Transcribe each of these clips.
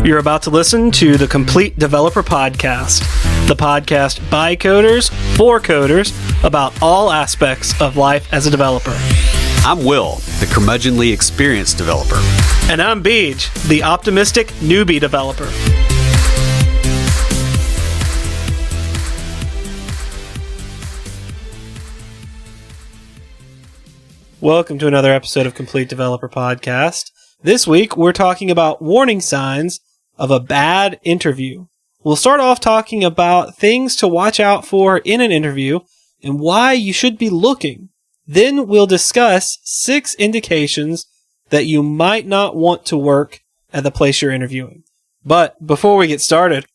You're about to listen to the Complete Developer Podcast, the podcast by coders, for coders, about all aspects of life as a developer. I'm Will, the curmudgeonly experienced developer. And I'm Beej, the optimistic newbie developer. Welcome to another episode of Complete Developer Podcast. This week, we're talking about warning signs of a bad interview. We'll start off talking about things to watch out for in an interview and why you should be looking. Then we'll discuss 6 indications that you might not want to work at the place you're interviewing. But before we get started,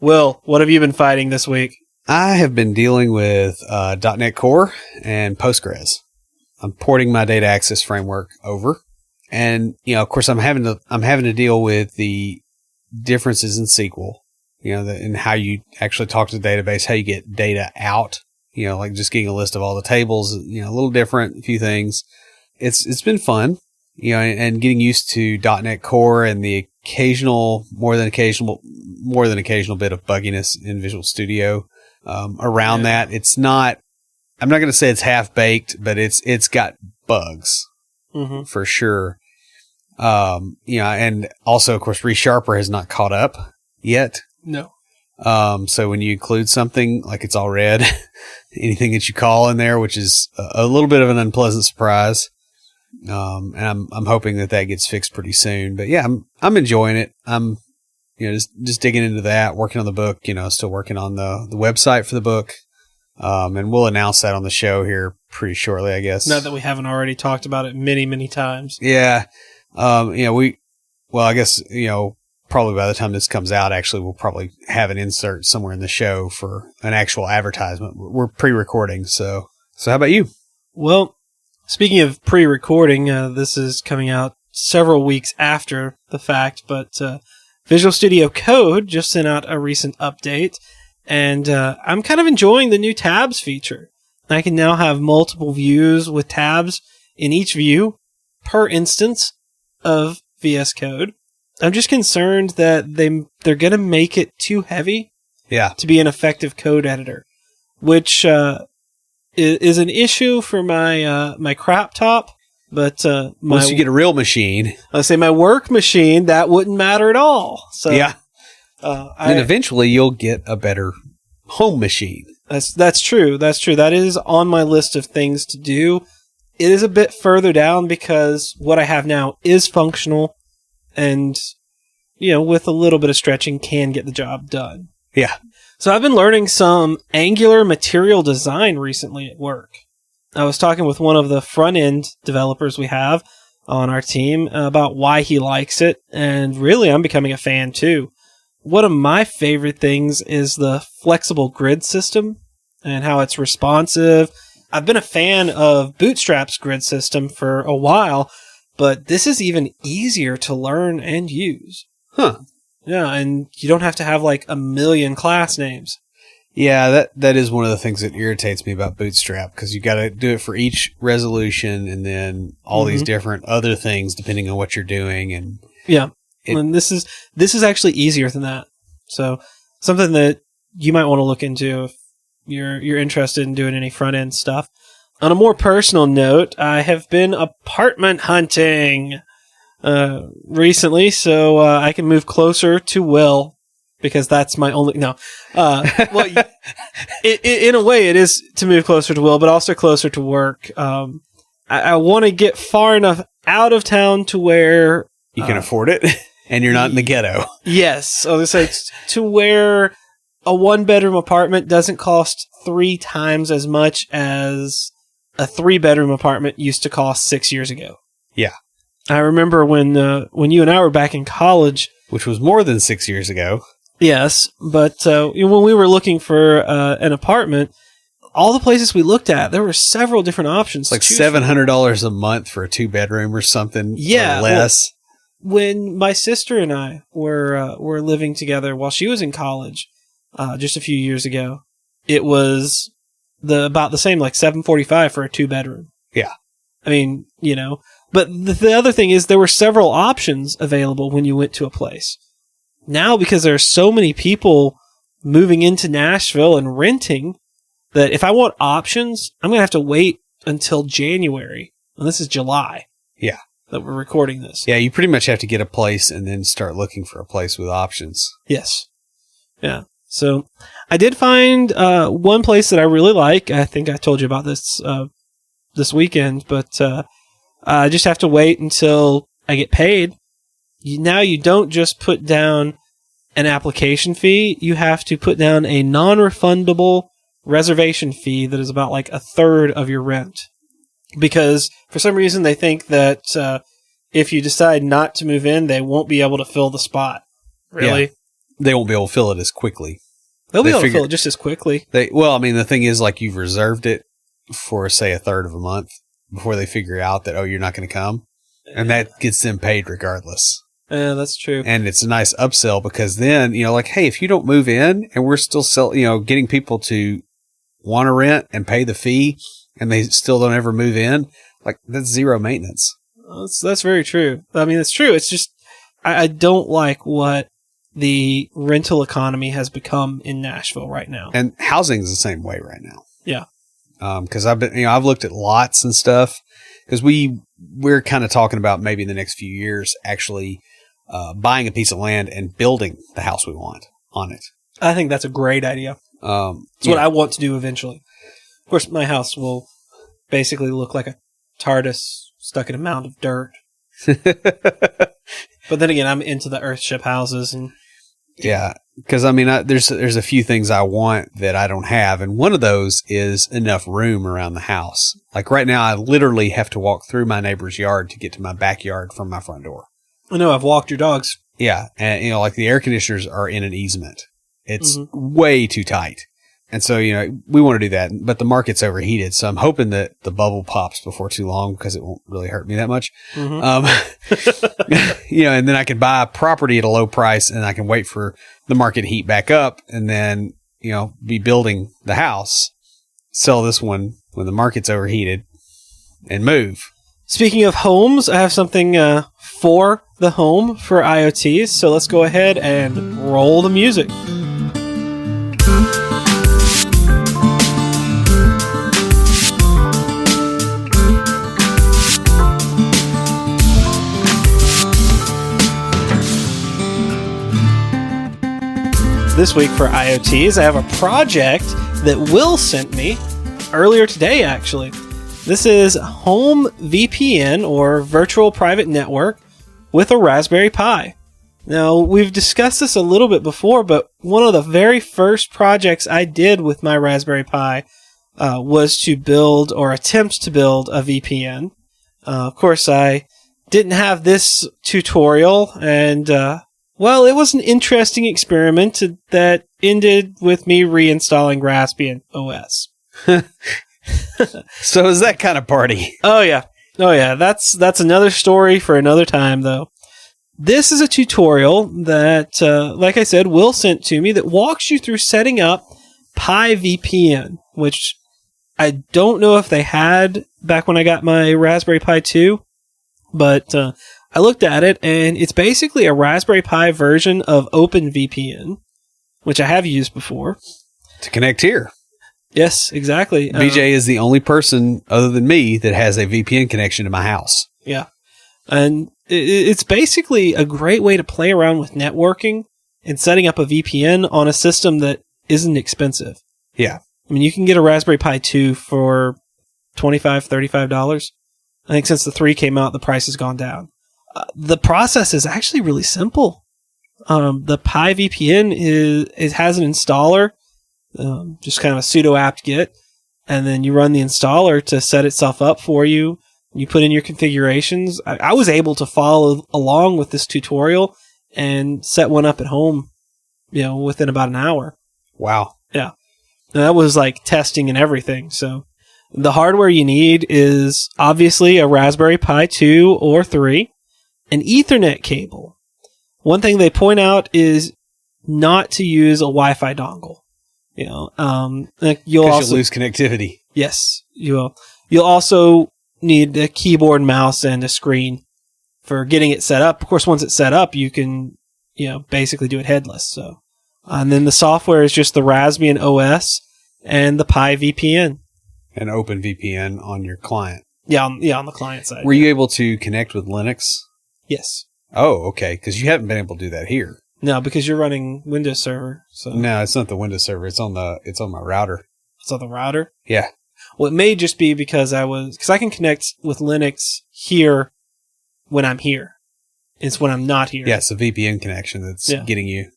Will, what have you been fighting this week? I have been dealing with .NET Core and Postgres. I'm porting my data access framework over. And, of course, I'm having to deal with the differences in SQL, and how you actually talk to the database, how you get data out, like just getting a list of all the tables, a little different, a few things. It's been fun, and getting used to .NET Core and the more than occasional bit of bugginess in Visual Studio, around that. It's not, I'm not going to say it's half baked, but it's got bugs. Mm-hmm. For sure. And also, of course, ReSharper has not caught up yet. No. So when you include something like it's all red, anything that you call in there, which is a little bit of an unpleasant surprise. And I'm hoping that gets fixed pretty soon. But yeah, I'm enjoying it. I'm, just digging into that, working on the book, still working on the website for the book. And we'll announce that on the show here pretty shortly, I guess. Not that we haven't already talked about it many, many times. Yeah. I guess, probably by the time this comes out, actually, we'll probably have an insert somewhere in the show for an actual advertisement. We're pre-recording. So how about you? Well, speaking of pre-recording, this is coming out several weeks after the fact, but Visual Studio Code just sent out a recent update. And I'm kind of enjoying the new tabs feature. I can now have multiple views with tabs in each view per instance of VS Code. I'm just concerned that they're going to make it too heavy to be an effective code editor, which is an issue for my crap top. But once you get a real machine, let's say my work machine, that wouldn't matter at all. So yeah. And eventually you'll get a better home machine. That's true. That's true. That is on my list of things to do. It is a bit further down because what I have now is functional and, with a little bit of stretching can get the job done. Yeah. So I've been learning some Angular material design recently at work. I was talking with one of the front-end developers we have on our team about why he likes it, and really I'm becoming a fan too. One of my favorite things is the flexible grid system and how it's responsive. I've been a fan of Bootstrap's grid system for a while, but this is even easier to learn and use. Huh. Yeah, and you don't have to have like a million class names. Yeah, that is one of the things that irritates me about Bootstrap, because you got to do it for each resolution and then all these different other things depending on what you're doing. And yeah. And this is actually easier than that. So something that you might want to look into if you're interested in doing any front end stuff. On a more personal note, I have been apartment hunting recently, so I can move closer to Will because that's my only well, in a way, it is to move closer to Will, but also closer to work. I want to get far enough out of town to where you can afford it. And you're not in the ghetto. Yes. I was going to say, to where a 1-bedroom apartment doesn't cost 3 times as much as a 3-bedroom apartment used to cost 6 years ago. Yeah. I remember when you and I were back in college. Which was more than 6 years ago. Yes. But when we were looking for an apartment, all the places we looked at, there were several different options. Like $700 a month for a 2-bedroom or something. Yeah. Or less. When my sister and I were living together while she was in college, just a few years ago, it was about the same, like $745 for a 2-bedroom. Yeah. I mean, but the other thing is there were several options available when you went to a place. now, because there are so many people moving into Nashville and renting, that if I want options, I'm going to have to wait until January. And this is July. Yeah. That we're recording this. Yeah, you pretty much have to get a place and then start looking for a place with options. Yes. Yeah. So I did find one place that I really like. I think I told you about this this weekend, but I just have to wait until I get paid. Now you don't just put down an application fee. You have to put down a non-refundable reservation fee that is about like a third of your rent. Because for some reason they think that if you decide not to move in, they won't be able to fill the spot. Really? Yeah. They won't be able to fill it as quickly. They'll be able to fill it just as quickly. The thing is, like, you've reserved it for, say, a third of a month before they figure out that, you're not going to come. And that gets them paid regardless. Yeah, that's true. And it's a nice upsell because then, hey, if you don't move in and we're still getting people to want to rent and pay the fee and they still don't ever move in, like, that's zero maintenance. That's very true. I mean, it's true. It's just, I don't like what the rental economy has become in Nashville right now. And housing's the same way right now. Yeah. Because I've looked at lots and stuff because we're kind of talking about maybe in the next few years actually buying a piece of land and building the house we want on it. I think that's a great idea. It's what I want to do eventually. Of course, my house will basically look like a TARDIS stuck in a mound of dirt. But then again, I'm into the Earthship houses and yeah, because there's a few things I want that I don't have, and one of those is enough room around the house. Like right now, I literally have to walk through my neighbor's yard to get to my backyard from my front door. I know, I've walked your dogs. Yeah, and like the air conditioners are in an easement. It's way too tight. And so, we want to do that, but the market's overheated. So I'm hoping that the bubble pops before too long because it won't really hurt me that much. And then I can buy a property at a low price and I can wait for the market to heat back up and then, be building the house, sell this one when the market's overheated and move. Speaking of homes, I have something for the home for IoTs. So let's go ahead and roll the music. This week for IoTs, I have a project that Will sent me earlier today, actually. This is Home VPN, or Virtual Private Network, with a Raspberry Pi. Now, we've discussed this a little bit before, but one of the very first projects I did with my Raspberry Pi was to build, or attempt to build, a VPN. Of course, I didn't have this tutorial, and well, it was an interesting experiment that ended with me reinstalling Raspbian OS. So is that kind of party? Oh yeah. That's another story for another time, though. This is a tutorial that, like I said, Will sent to me that walks you through setting up Pi VPN, which I don't know if they had back when I got my Raspberry Pi 2, but I looked at it, and it's basically a Raspberry Pi version of OpenVPN, which I have used before. To connect here. Yes, exactly. BJ is the only person other than me that has a VPN connection to my house. Yeah. And it's basically a great way to play around with networking and setting up a VPN on a system that isn't expensive. Yeah. I mean, you can get a Raspberry Pi 2 for $25, $35. I think since the 3 came out, the price has gone down. The process is actually really simple. The Pi VPN has an installer, just kind of a sudo apt-get, and then you run the installer to set itself up for you. You put in your configurations. I was able to follow along with this tutorial and set one up at home, within about an hour. Wow. Yeah. And that was like testing and everything. So the hardware you need is obviously a Raspberry Pi 2 or 3. An Ethernet cable. One thing they point out is not to use a Wi-Fi dongle. You'll lose connectivity. Yes, you will. You'll also need a keyboard, mouse, and a screen for getting it set up. Of course, once it's set up, you can basically do it headless. So, and then the software is just the Raspbian OS and the Pi VPN. An open VPN on your client. Yeah, on the client side. Were you able to connect with Linux? Yes. Oh, okay. Because you haven't been able to do that here. No, because you're running Windows Server. So no, it's not the Windows Server. It's on my router. It's on the router. Yeah. Well, it may just be because I can connect with Linux here when I'm here. It's when I'm not here. Yeah, it's a VPN connection that's getting you.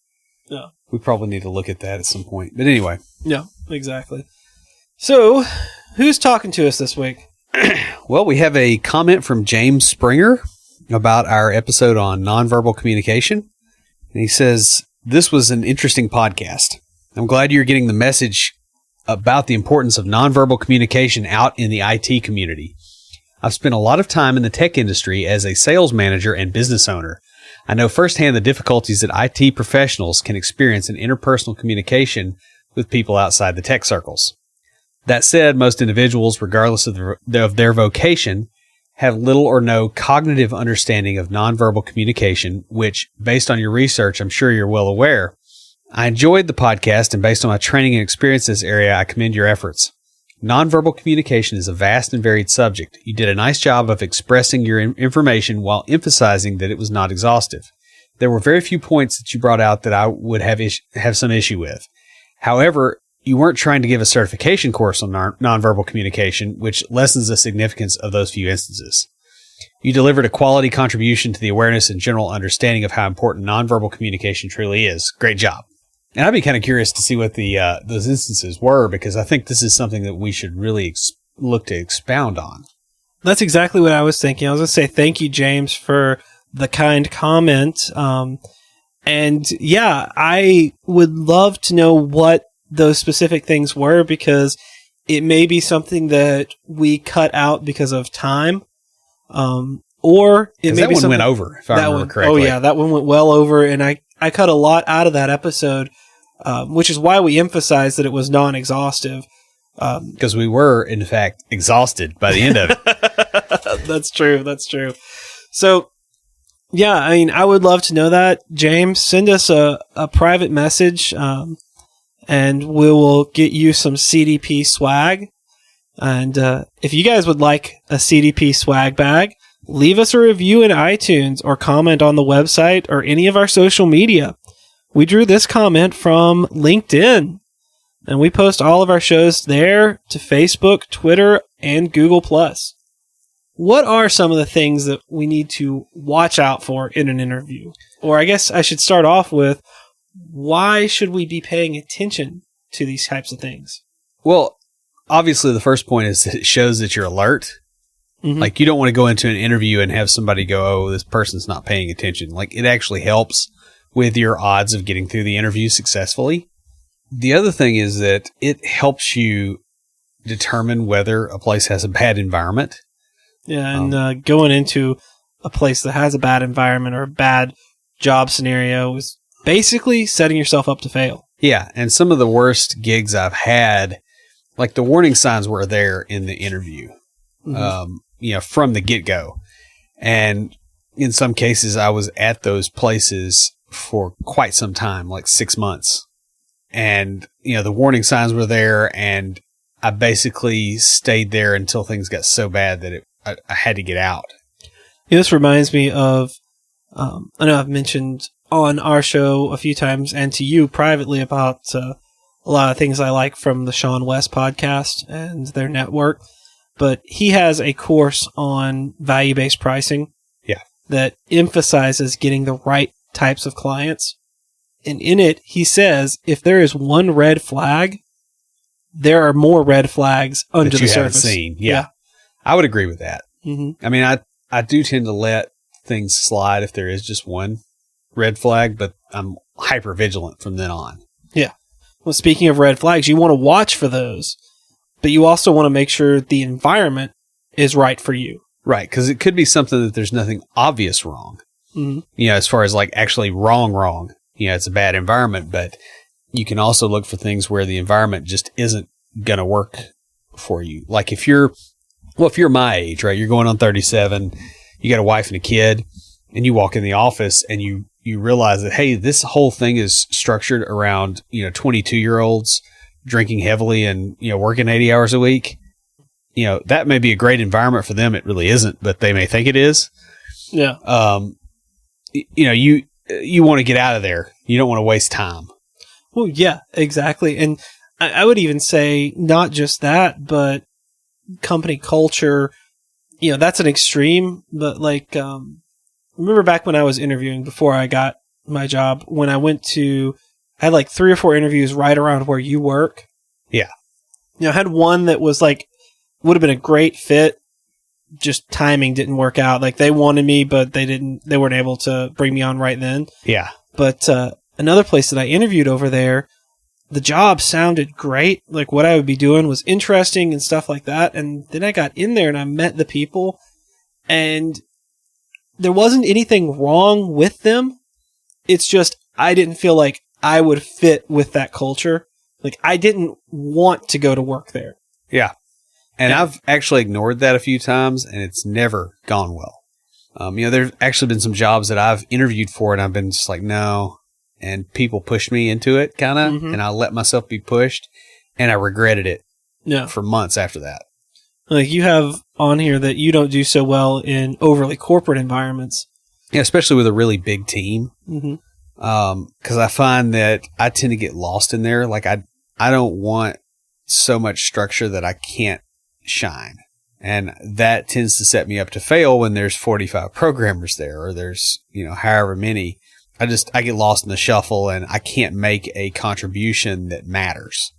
Yeah. We probably need to look at that at some point. But anyway. Yeah, exactly. So, who's talking to us this week? Well, we have a comment from James Springer about our episode on nonverbal communication. And he says, "This was an interesting podcast. I'm glad you're getting the message about the importance of nonverbal communication out in the IT community. I've spent a lot of time in the tech industry as a sales manager and business owner. I know firsthand the difficulties that IT professionals can experience in interpersonal communication with people outside the tech circles. That said, most individuals, regardless of their vocation, have little or no cognitive understanding of nonverbal communication, which, based on your research, I'm sure you're well aware. I enjoyed the podcast, and based on my training and experience in this area, I commend your efforts. Nonverbal communication is a vast and varied subject. You did a nice job of expressing your information while emphasizing that it was not exhaustive. There were very few points that you brought out that I would have some issue with. However, you weren't trying to give a certification course on nonverbal communication, which lessens the significance of those few instances. You delivered a quality contribution to the awareness and general understanding of how important nonverbal communication truly is. Great job." And I'd be kind of curious to see what those instances were, because I think this is something that we should really look to expound on. That's exactly what I was thinking. I was going to say thank you, James, for the kind comment. And yeah, I would love to know what those specific things were, because it may be something that we cut out because of time. Or it may be something went over, if I remember correctly. Oh yeah, that one went well over, and I cut a lot out of that episode, which is why we emphasized that it was non-exhaustive. Because we were, in fact, exhausted by the end of it. That's true. So, yeah, I mean, I would love to know that. James, send us a private message, and we will get you some CDP swag. And if you guys would like a CDP swag bag, leave us a review in iTunes or comment on the website or any of our social media. We drew this comment from LinkedIn, and we post all of our shows there to Facebook, Twitter, and Google+. What are some of the things that we need to watch out for in an interview? Or I guess I should start off with, why should we be paying attention to these types of things? Well, obviously the first point is that it shows that you're alert. Mm-hmm. Like, you don't want to go into an interview and have somebody go, "Oh, this person's not paying attention." Like, it actually helps with your odds of getting through the interview successfully. The other thing is that it helps you determine whether a place has a bad environment. Yeah, and going into a place that has a bad environment or a bad job scenario is basically setting yourself up to fail. Yeah, and some of the worst gigs I've had, like, the warning signs were there in the interview, from the get-go. And in some cases, I was at those places for quite some time, like 6 months. And, the warning signs were there, and I basically stayed there until things got so bad that I had to get out. This reminds me of, I know I've mentioned on our show a few times and to you privately about a lot of things I like from the Sean West podcast and their network. But he has a course on value-based pricing that emphasizes getting the right types of clients. And in it, he says, if there is one red flag, there are more red flags under the surface. Seen. Yeah. I would agree with that. Mm-hmm. I mean, I do tend to let things slide if there is just one red flag, but I'm hyper vigilant from then on. Yeah. Well, speaking of red flags, you want to watch for those, but you also want to make sure the environment is right for you. Right, because it could be something that there's nothing obvious wrong. Mm-hmm. As far as like actually wrong. It's a bad environment, but you can also look for things where the environment just isn't going to work for you. Like if you're my age, right, you're going on 37, you got a wife and a kid, and you walk in the office and you you realize that, hey, this whole thing is structured around, 22-year-olds drinking heavily and, working 80 hours a week. That may be a great environment for them. It really isn't, but they may think it is. Yeah. You want to get out of there. You don't want to waste time. Well, yeah, exactly. And I would even say not just that, but company culture, that's an extreme. But remember back when I was interviewing before I got my job, when I had like 3 or 4 interviews right around where you work. Yeah. I had one that was would have been a great fit. Just timing didn't work out. Like they wanted me, but they weren't able to bring me on right then. Yeah. But another place that I interviewed over there, the job sounded great. Like what I would be doing was interesting and stuff like that. And then I got in there and I met the people, and there wasn't anything wrong with them. It's just I didn't feel like I would fit with that culture. Like I didn't want to go to work there. Yeah. And I've actually ignored that a few times, and it's never gone well. There's actually been some jobs that I've interviewed for, and I've been just like, no. And people pushed me into it, kind of, and I let myself be pushed, and I regretted it for months after that. Like you have on here that you don't do so well in overly corporate environments. Yeah, especially with a really big team. Because I find that I tend to get lost in there. Like I don't want so much structure that I can't shine. And that tends to set me up to fail when there's 45 programmers there, or there's, however many. I get lost in the shuffle, and I can't make a contribution that matters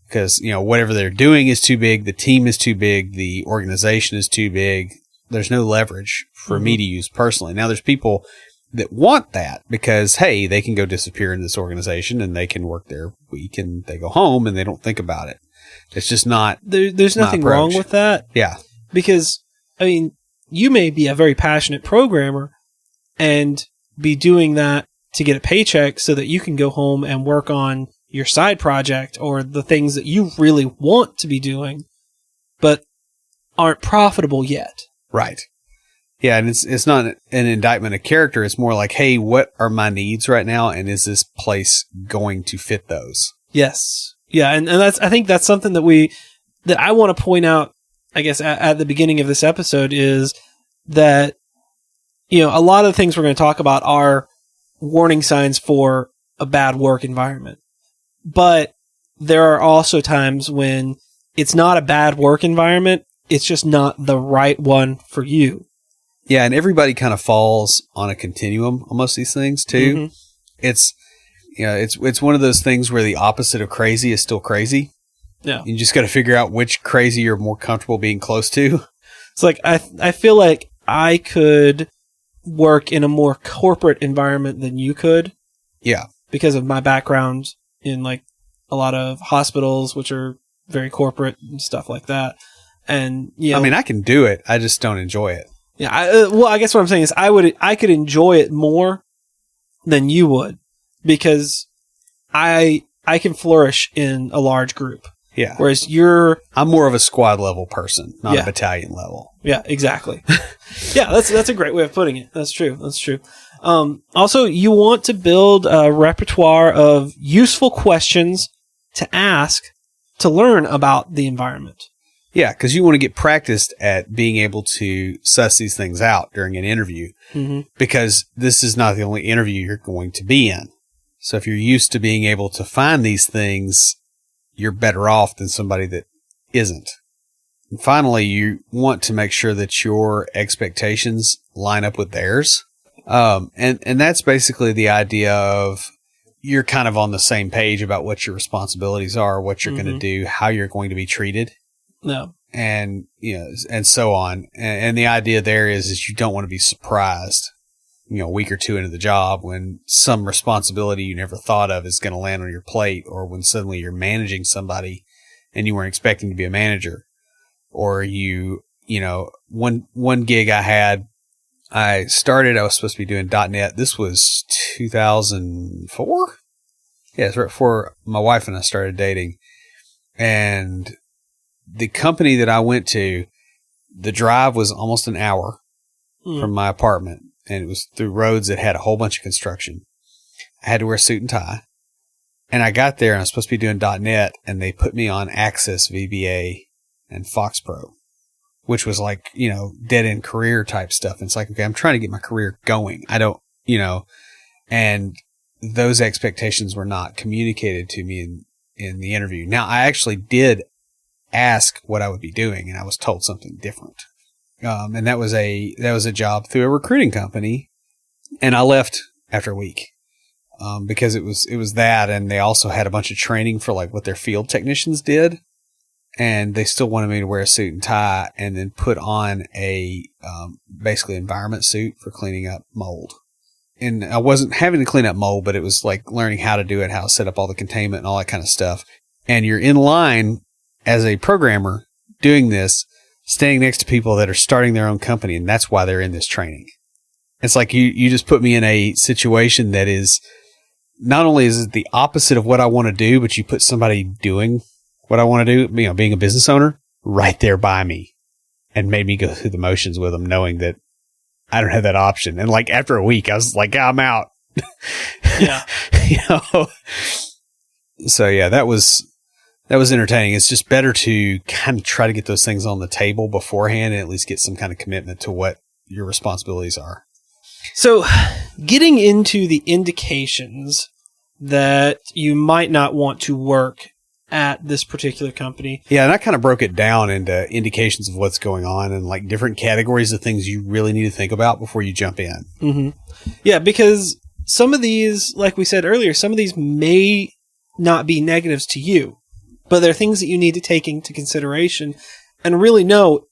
because, whatever they're doing is too big. The team is too big. The organization is too big. There's no leverage for me to use personally. Now there's people that want that because, hey, they can go disappear in this organization and they can work their week and they go home and they don't think about it. It's just not. There's nothing wrong with that. Yeah. Because, you may be a very passionate programmer and be doing that to get a paycheck so that you can go home and work on your side project or the things that you really want to be doing, but aren't profitable yet. Right. Yeah, and it's not an indictment of character. It's more like, hey, what are my needs right now, and is this place going to fit those? Yes. Yeah, and I think that's something that I want to point out, I guess, at the beginning of this episode is that, a lot of the things we're going to talk about are warning signs for a bad work environment. But there are also times when it's not a bad work environment, it's just not the right one for you. Yeah, and everybody kind of falls on a continuum on most of these things too. It's one of those things where the opposite of crazy is still crazy. Yeah. You just got to figure out which crazy you're more comfortable being close to. It's like I feel like I could work in a more corporate environment than you could. Yeah. Because of my background in like a lot of hospitals, which are very corporate and stuff like that. And I can do it. I just don't enjoy it. Yeah. I guess what I'm saying is I could enjoy it more than you would because I can flourish in a large group. Yeah. Whereas I'm more of a squad level person, not a battalion level. Yeah, exactly. Yeah, that's a great way of putting it. That's true. Also, you want to build a repertoire of useful questions to ask to learn about the environment. Yeah, because you want to get practiced at being able to suss these things out during an interview because this is not the only interview you're going to be in. So if you're used to being able to find these things, you're better off than somebody that isn't. And finally, you want to make sure that your expectations line up with theirs. And that's basically the idea of you're kind of on the same page about what your responsibilities are, what you're going to do, how you're going to be treated. No. And, and so on. And the idea there is you don't want to be surprised, a week or two into the job when some responsibility you never thought of is going to land on your plate, or when suddenly you're managing somebody and you weren't expecting to be a manager, or one gig I was supposed to be doing .NET. This was 2004. Yeah, it's right before my wife and I started dating. And the company that I went to, the drive was almost an hour from my apartment. and it was through roads that had a whole bunch of construction. I had to wear a suit and tie. And I got there and I was supposed to be doing .NET, and they put me on Access VBA and FoxPro, which was like, dead end career type stuff. And it's like, okay, I'm trying to get my career going. I don't, and those expectations were not communicated to me in the interview. Now, I actually did ask what I would be doing, and I was told something different. And that was a job through a recruiting company, and I left after a week. Because it was that, and they also had a bunch of training for like what their field technicians did, and they still wanted me to wear a suit and tie and then put on a basically environment suit for cleaning up mold. And I wasn't having to clean up mold, but it was like learning how to do it, how to set up all the containment and all that kind of stuff. And you're in line as a programmer doing this, standing next to people that are starting their own company, and that's why they're in this training. It's like you just put me in a situation that is, not only is it the opposite of what I want to do, but you put somebody doing what I want to do, being a business owner, right there by me, and made me go through the motions with them, knowing that I don't have that option. And like after a week, I was like, I'm out. Yeah. So yeah, that was entertaining. It's just better to kind of try to get those things on the table beforehand and at least get some kind of commitment to what your responsibilities are. So, getting into the indications that you might not want to work at this particular company. Yeah, and I kind of broke it down into indications of what's going on and like different categories of things you really need to think about before you jump in. Mm-hmm. Yeah, because some of these, like we said earlier, some of these may not be negatives to you, but they're things that you need to take into consideration and really know,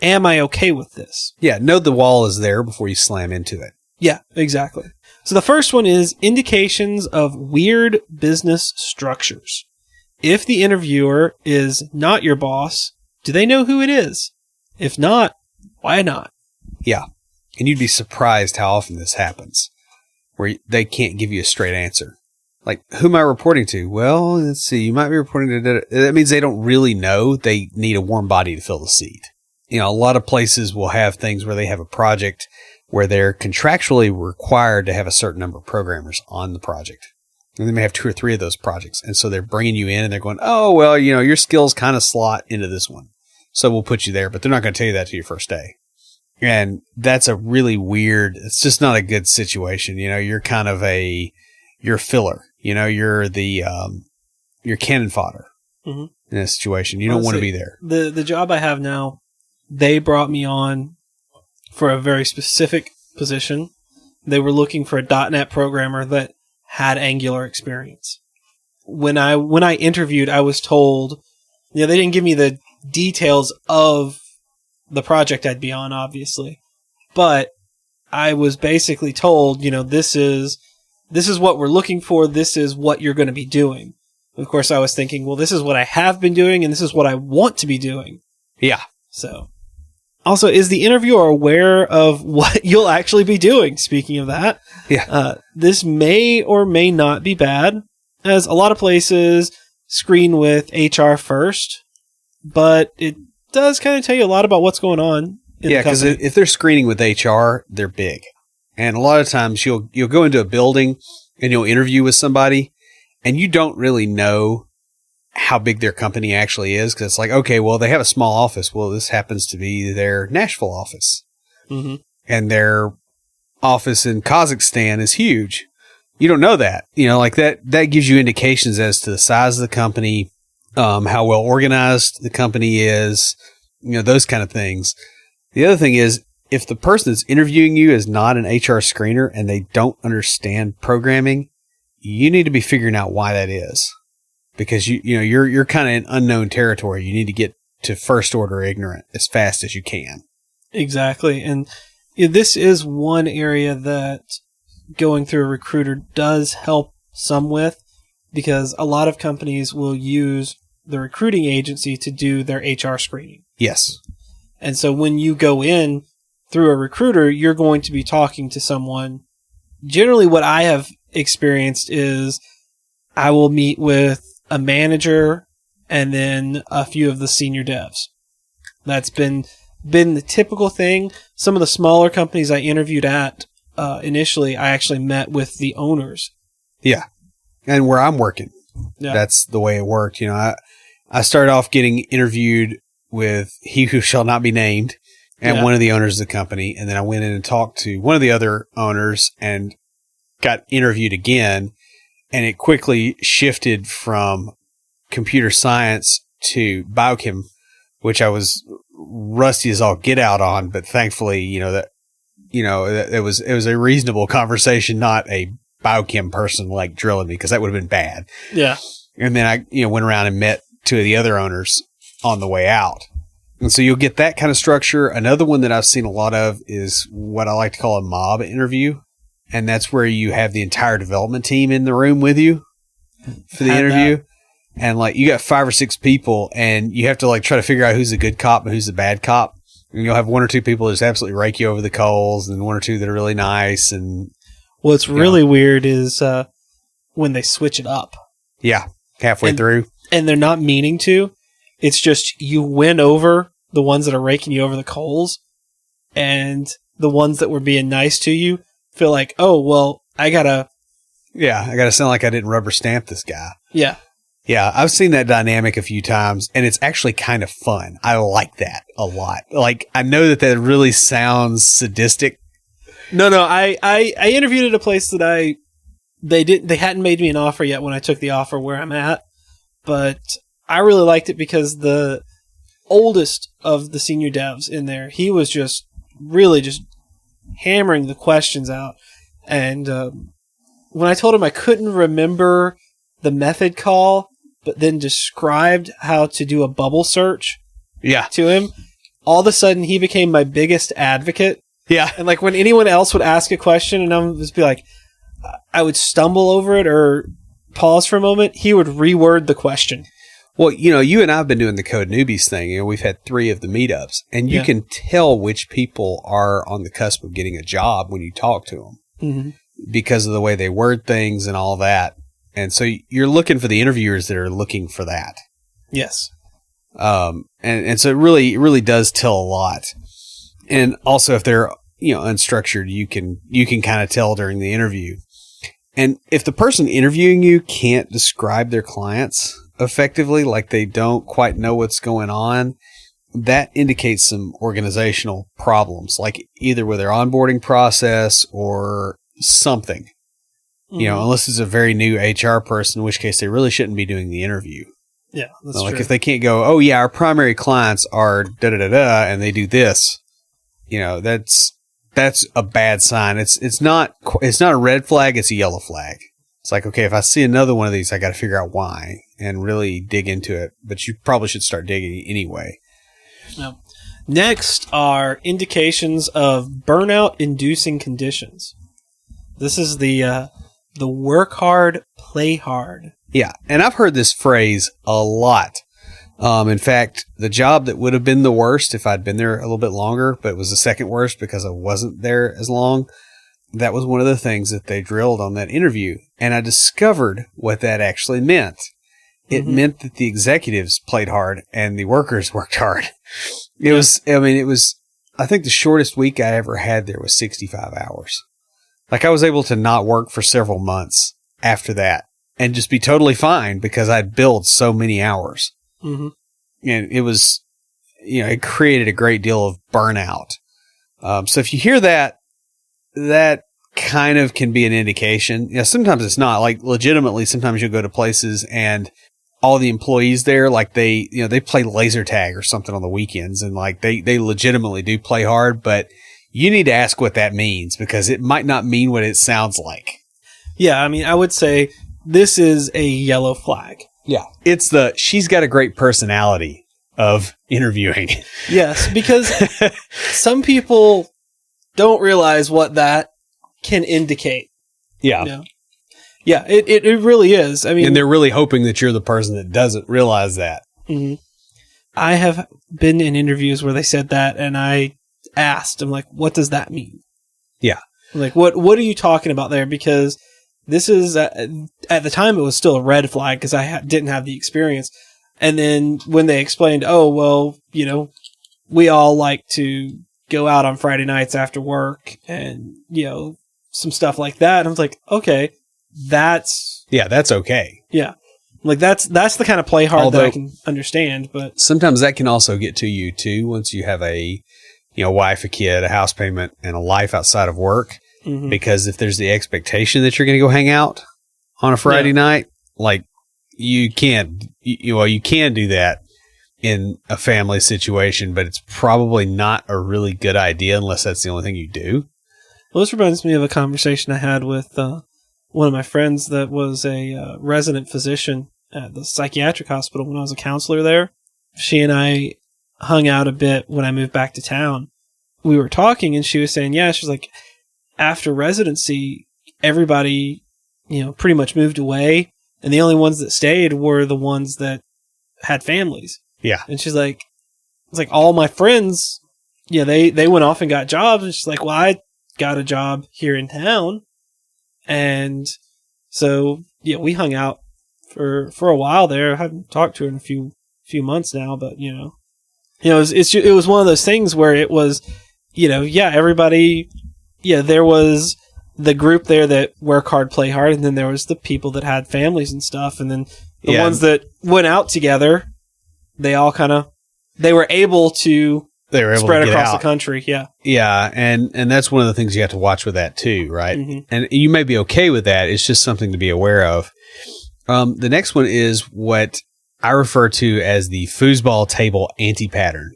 am I okay with this? Yeah, know the wall is there before you slam into it. Yeah, exactly. So the first one is indications of weird business structures. If the interviewer is not your boss, do they know who it is? If not, why not? Yeah, and you'd be surprised how often this happens, where they can't give you a straight answer. Like, who am I reporting to? Well, let's see, you might be reporting to... That means they don't really know. They need a warm body to fill the seat. A lot of places will have things where they have a project where they're contractually required to have a certain number of programmers on the project. And they may have 2 or 3 of those projects. And so they're bringing you in and they're going, oh, well, your skills kind of slot into this one. So we'll put you there, but they're not going to tell you that to your first day. And that's a really weird, it's just not a good situation. You're kind of you're filler. You're you're cannon fodder in a situation. You don't want to be there. The job I have now, they brought me on for a very specific position. They were looking for a .NET programmer that had Angular experience. When I interviewed, I was told, they didn't give me the details of the project I'd be on, obviously, but I was basically told, this is what we're looking for. This is what you're going to be doing. Of course, I was thinking, well, this is what I have been doing, and this is what I want to be doing. Yeah. So, also, is the interviewer aware of what you'll actually be doing? Speaking of that, yeah. This may or may not be bad, as a lot of places screen with HR first, but it does kind of tell you a lot about what's going on in the company. Yeah, because if they're screening with HR, they're big. And a lot of times you'll go into a building and you'll interview with somebody and you don't really know how big their company actually is, because it's like, okay, well, they have a small office. Well, this happens to be their Nashville office. Mm-hmm. And their office in Kazakhstan is huge. You don't know that. Like that gives you indications as to the size of the company, how well organized the company is, those kind of things. The other thing is, if the person that's interviewing you is not an HR screener and they don't understand programming, you need to be figuring out why that is. Because you're kind of in unknown territory. You need to get to first order ignorant as fast as you can. Exactly. And this is one area that going through a recruiter does help some with, because a lot of companies will use the recruiting agency to do their HR screening. Yes. And so when you go in through a recruiter, you're going to be talking to someone. Generally, what I have experienced is I will meet with a manager and then a few of the senior devs. That's been the typical thing. Some of the smaller companies I interviewed at initially, I actually met with the owners. Yeah. And where I'm working, Yeah. that's the way it worked. I started off getting interviewed with he who shall not be named and one of the owners of the company. And then I went in and talked to one of the other owners and got interviewed again. And it quickly shifted from computer science to biochem, which I was rusty as all get out on. But thankfully, it was a reasonable conversation, not a biochem person like drilling me, because that would have been bad. Yeah. And then I, went around and met two of the other owners on the way out. And so you'll get that kind of structure. Another one that I've seen a lot of is what I like to call a mob interview. And that's where you have the entire development team in the room with you for the interview. And like you got 5 or 6 people and you have to like try to figure out who's the good cop and who's the bad cop. And you'll have 1 or 2 people that just absolutely rake you over the coals and 1 or 2 that are really nice. And what's really weird is when they switch it up. Yeah. Halfway through. And they're not meaning to. It's just you win over the ones that are raking you over the coals, and the ones that were being nice to you feel like, oh, well, I gotta sound like I didn't rubber stamp this guy. Yeah. Yeah, I've seen that dynamic a few times, and it's actually kind of fun. I like that a lot. Like, I know that really sounds sadistic. No, I interviewed at a place that they hadn't made me an offer yet when I took the offer where I'm at, but I really liked it because the oldest of the senior devs in there, he was just really just hammering the questions out. And when I told him I couldn't remember the method call, but then described how to do a bubble search to him, all of a sudden he became my biggest advocate. Yeah. And like when anyone else would ask a question and I would just be like, I would stumble over it or pause for a moment, he would reword the question. Well, you and I have been doing the Code Newbies thing. We've had 3 of the meetups, and you can tell which people are on the cusp of getting a job when you talk to them because of the way they word things and all that. And so you're looking for the interviewers that are looking for that. Yes. And so it really does tell a lot. And also if they're, unstructured, you can kind of tell during the interview. And if the person interviewing you can't describe their clients effectively, like they don't quite know what's going on, that indicates some organizational problems, like either with their onboarding process or something. Unless it's a very new HR person, in which case they really shouldn't be doing the interview. Yeah, that's like true. if they can't go, oh yeah, our primary clients are da-da-da-da, and they do this, that's a bad sign. It's not a red flag, it's a yellow flag. It's like, okay, if I see another one of these, I got to figure out why and really dig into it. But you probably should start digging anyway. Now, next are indications of burnout-inducing conditions. This is the work hard, play hard. Yeah, and I've heard this phrase a lot. In fact, the job that would have been the worst if I'd been there a little bit longer, but it was the second worst because I wasn't there as long, that was one of the things that they drilled on that interview. And I discovered what that actually meant. It meant that the executives played hard and the workers worked hard. I think the shortest week I ever had there was 65 hours. Like I was able to not work for several months after that and just be totally fine because I'd billed so many hours. And it was, it created a great deal of burnout. So if you hear that kind of can be an indication. Sometimes it's not. Like legitimately, sometimes you'll go to places and all the employees there, like they play laser tag or something on the weekends, and like they legitimately do play hard. But you need to ask what that means because it might not mean what it sounds like. Yeah, I mean, I would say this is a yellow flag. Yeah, it's she's got a great personality of interviewing. Yes, because some people don't realize what that can indicate. Yeah. Yeah, it really is. I mean, and they're really hoping that you're the person that doesn't realize that. I have been in interviews where they said that, and I asked, I'm like, what does that mean? Yeah. Like, what are you talking about there? Because this is, at the time, it was still a red flag because I didn't have the experience. And then when they explained, oh, well, we all like to go out on Friday nights after work and, some stuff like that. And I was like, okay, that's okay. Yeah. Like that's the kind of play hard that I can understand, but sometimes that can also get to you too once you have a wife, a kid, a house payment, and a life outside of work. Mm-hmm. Because if there's the expectation that you're going to go hang out on a Friday night, like you can do that in a family situation, but it's probably not a really good idea unless that's the only thing you do. Well, this reminds me of a conversation I had with one of my friends that was a resident physician at the psychiatric hospital when I was a counselor there. She and I hung out a bit when I moved back to town. We were talking and she was saying, she's like, after residency, everybody, pretty much moved away. And the only ones that stayed were the ones that had families. Yeah. And she's like, it's like all my friends, they went off and got jobs. And she's like, well, I got a job here in town. And so, we hung out for a while there. I haven't talked to her in a few months now, but, it was one of those things where it was, everybody, there was the group there that work hard, play hard, and then there was the people that had families and stuff, and then the ones that went out together, they all they were able to spread across the country. Yeah. Yeah. And that's one of the things you have to watch with that too, right? Mm-hmm. And you may be okay with that. It's just something to be aware of. The next one is what I refer to as the foosball table anti-pattern.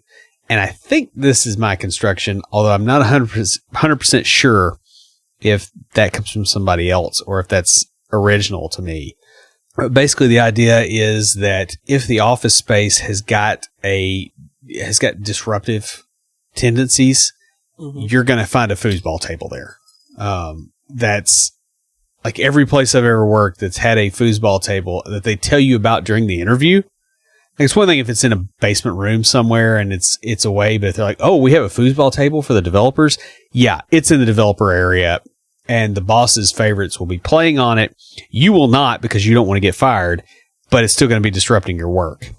And I think this is my construction, although I'm not 100% sure if that comes from somebody else or if that's original to me. But basically, the idea is that if the office space has got disruptive tendencies, mm-hmm. you're going to find a foosball table there. That's like every place I've ever worked that's had a foosball table that they tell you about during the interview. Like it's one thing if it's in a basement room somewhere and it's away, but if they're like, oh, we have a foosball table for the developers. Yeah, it's in the developer area and the boss's favorites will be playing on it. You will not because you don't want to get fired, but it's still going to be disrupting your work.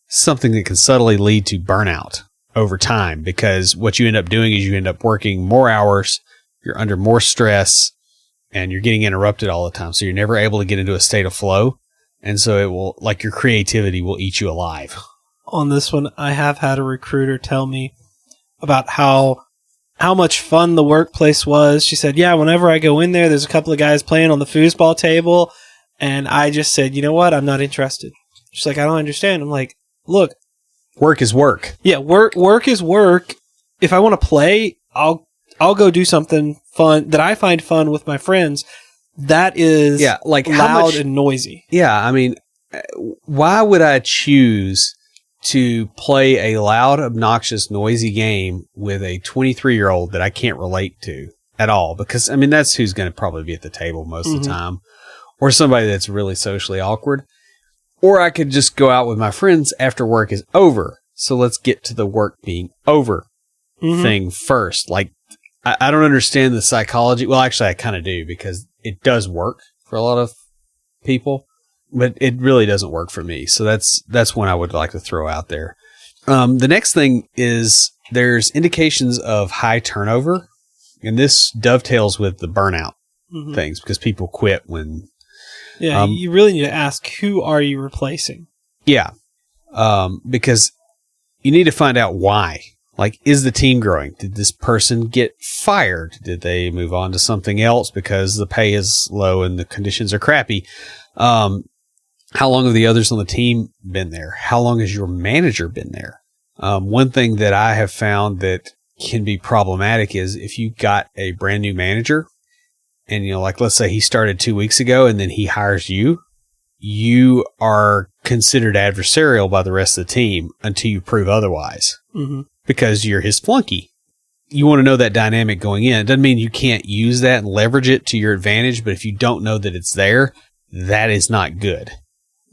Something that can subtly lead to burnout over time because what you end up doing is you end up working more hours, you're under more stress, and you're getting interrupted all the time. So you're never able to get into a state of flow. And so it will, like your creativity will eat you alive. On this one, I have had a recruiter tell me about how much fun the workplace was. She said, whenever I go in there, there's a couple of guys playing on the foosball table. And I just said, you know what? I'm not interested. She's like, I don't understand. I'm like, look. Work is work. Yeah, work is work. If I want to play, I'll go do something fun that I find fun with my friends. That is loud and noisy. Yeah, I mean, why would I choose to play a loud, obnoxious, noisy game with a 23-year-old that I can't relate to at all? Because, I mean, that's who's going to probably be at the table most mm-hmm. of the time. Or somebody that's really socially awkward. Or I could just go out with my friends after work is over. So let's get to the work being over mm-hmm. thing first. Like, I don't understand the psychology. Well, actually, I kind of do because it does work for a lot of people, but it really doesn't work for me. So that's one I would like to throw out there. The next thing is there's indications of high turnover, and this dovetails with the burnout mm-hmm. things because people quit when. Yeah, you really need to ask, who are you replacing? Yeah, because you need to find out why. Like, is the team growing? Did this person get fired? Did they move on to something else because the pay is low and the conditions are crappy? How long have the others on the team been there? How long has your manager been there? One thing that I have found that can be problematic is if you got a brand new manager and, like let's say he started 2 weeks ago and then he hires you, you are considered adversarial by the rest of the team until you prove otherwise. Mm-hmm. Because you're his flunky. You want to know that dynamic going in. It doesn't mean you can't use that and leverage it to your advantage, but if you don't know that it's there, that is not good.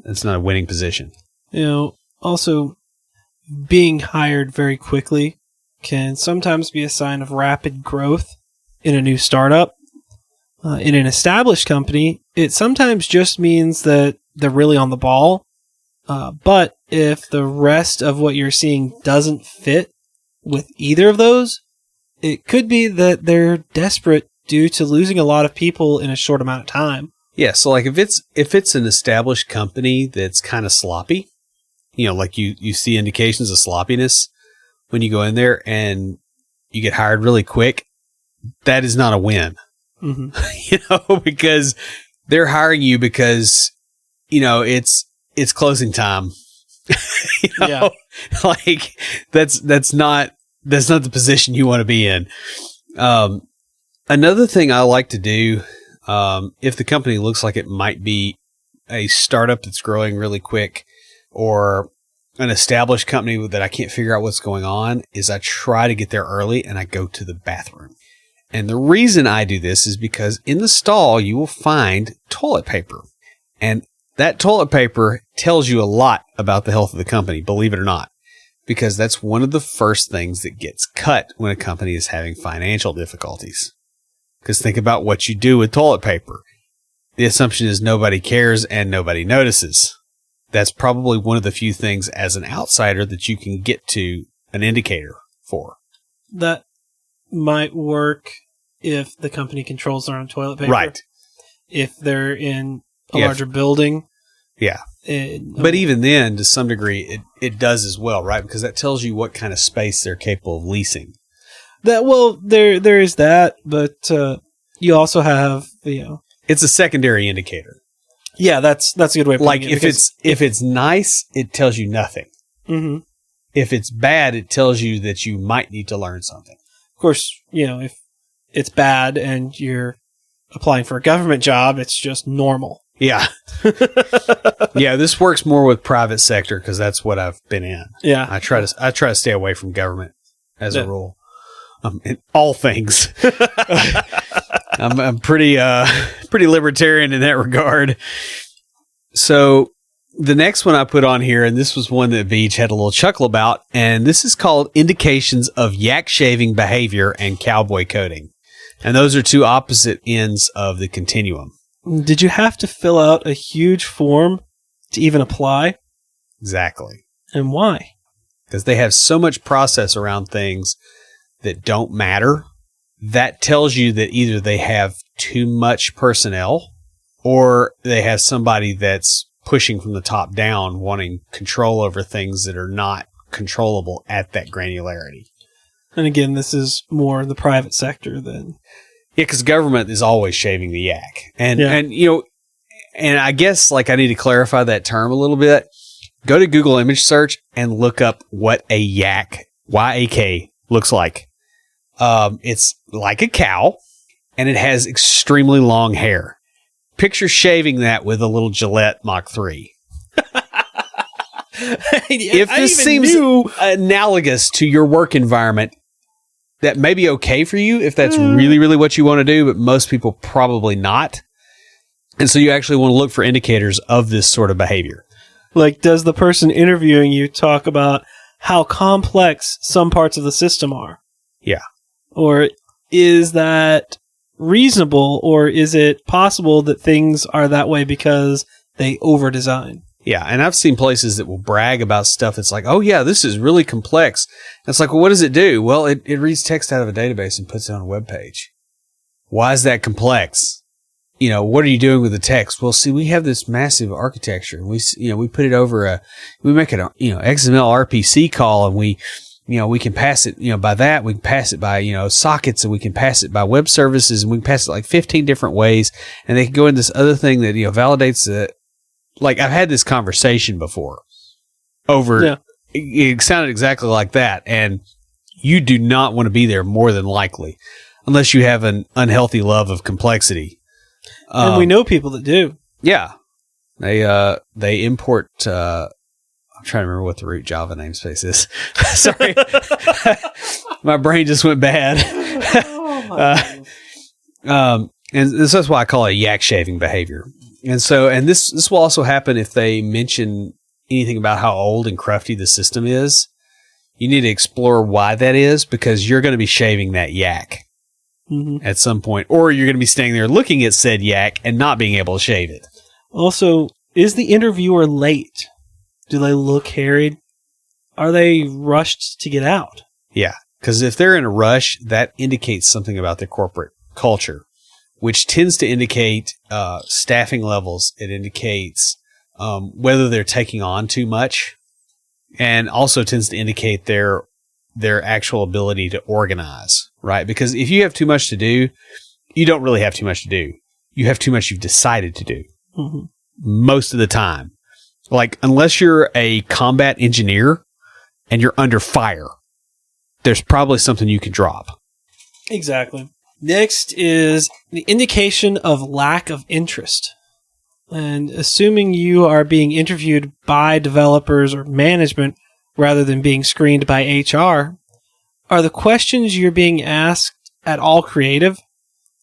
That's not a winning position. Also, being hired very quickly can sometimes be a sign of rapid growth in a new startup. In an established company, it sometimes just means that they're really on the ball. But if the rest of what you're seeing doesn't fit with either of those, it could be that they're desperate due to losing a lot of people in a short amount of time. Yeah, so like if it's an established company that's kind of sloppy, like you see indications of sloppiness when you go in there and you get hired really quick, that is not a win. Mm-hmm. Because they're hiring you because it's closing time. Yeah. Like that's not the position you want to be in. Another thing I like to do, if the company looks like it might be a startup that's growing really quick or an established company that I can't figure out what's going on, is I try to get there early and I go to the bathroom. And the reason I do this is because in the stall, you will find toilet paper. And that toilet paper tells you a lot about the health of the company, believe it or not, because that's one of the first things that gets cut when a company is having financial difficulties. Because think about what you do with toilet paper. The assumption is nobody cares and nobody notices. That's probably one of the few things as an outsider that you can get to an indicator for. That might work if the company controls their own toilet paper. Right. If they're in a larger building. Yeah. But even then, to some degree, it does as well, right? Because that tells you what kind of space they're capable of leasing. There is that, but you also have it's a secondary indicator. Yeah, that's a good way of putting it. Like if it's nice, it tells you nothing. Mm-hmm. If it's bad, it tells you that you might need to learn something. Of course, if it's bad and you're applying for a government job, it's just normal. Yeah. Yeah, this works more with private sector because that's what I've been in. Yeah. I try to stay away from government as a rule. In all things. I'm pretty libertarian in that regard. So the next one I put on here, and this was one that Beach had a little chuckle about, and this is called Indications of Yak Shaving Behavior and Cowboy Coding. And those are two opposite ends of the continuum. Did you have to fill out a huge form to even apply? Exactly. And why? Because they have so much process around things that don't matter. That tells you that either they have too much personnel or they have somebody that's pushing from the top down, wanting control over things that are not controllable at that granularity. And again, this is more the private sector than... Yeah, because government is always shaving the yak. And I guess I need to clarify that term a little bit. Go to Google image search and look up what a yak, Y-A-K, looks like. It's like a cow, and it has extremely long hair. Picture shaving that with a little Gillette Mach 3. If this seems analogous to your work environment, that may be okay for you if that's really, really what you want to do, but most people probably not. And so you actually want to look for indicators of this sort of behavior. Like, does the person interviewing you talk about how complex some parts of the system are? Yeah. Or is that reasonable, or is it possible that things are that way because they over-design? Yeah, and I've seen places that will brag about stuff that's like, oh yeah, this is really complex. And it's like, well, what does it do? Well, it reads text out of a database and puts it on a web page. Why is that complex? What are you doing with the text? Well, see, we have this massive architecture, and we put it over we make it XML RPC call, and we can pass it, by that. We can pass it by, sockets, and we can pass it by web services, and we can pass it like 15 different ways. And they can go in this other thing that, validates it. Like, I've had this conversation before over, it sounded exactly like that. And you do not want to be there more than likely, unless you have an unhealthy love of complexity. And we know people that do. Yeah. They import, I'm trying to remember what the root Java namespace is. Sorry. My brain just went bad. And that's why I call it yak shaving behavior. And so, and this will also happen if they mention anything about how old and crufty the system is. You need to explore why that is, because you're going to be shaving that yak at some point, or you're going to be staying there looking at said yak and not being able to shave it. Also, is the interviewer late? Do they look harried? Are they rushed to get out? Yeah, because if they're in a rush, that indicates something about their corporate culture, which tends to indicate staffing levels. It indicates whether they're taking on too much, and also tends to indicate their actual ability to organize, right? Because if you have too much to do, you don't really have too much to do. You have too much you've decided to do most of the time. Like, unless you're a combat engineer and you're under fire, there's probably something you can drop. Exactly. Next is the indication of lack of interest. And assuming you are being interviewed by developers or management rather than being screened by HR, are the questions you're being asked at all creative?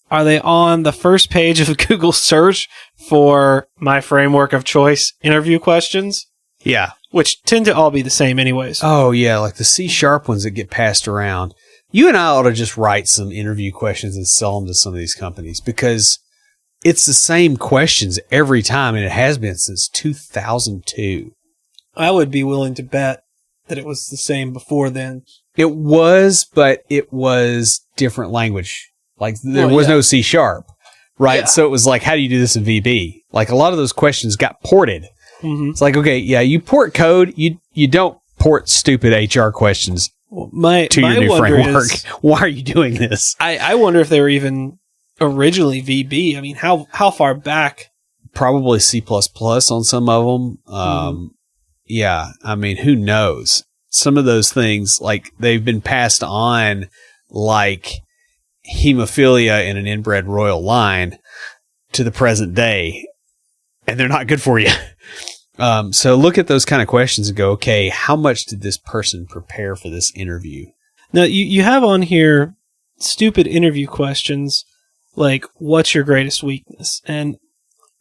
Are they on the first page of Google search for my framework of choice interview questions? Yeah. Which tend to all be the same anyways. Oh, yeah, like the C# ones that get passed around. You and I ought to just write some interview questions and sell them to some of these companies, because it's the same questions every time, and it has been since 2002. I would be willing to bet that it was the same before then. It was, but it was different language. Like, there was no C#, right? Yeah. So it was like, how do you do this in VB? Like, a lot of those questions got ported. Mm-hmm. It's like, okay, yeah, you port code, you don't port stupid HR questions to your new framework. Why are you doing this? I wonder if they were even originally VB. I mean, how far back? Probably C++ on some of them. Yeah, I mean, who knows? Some of those things, like, they've been passed on like hemophilia in an inbred royal line to the present day, and they're not good for you. So look at those kind of questions and go, okay, how much did this person prepare for this interview? Now, you have on here stupid interview questions like, what's your greatest weakness? And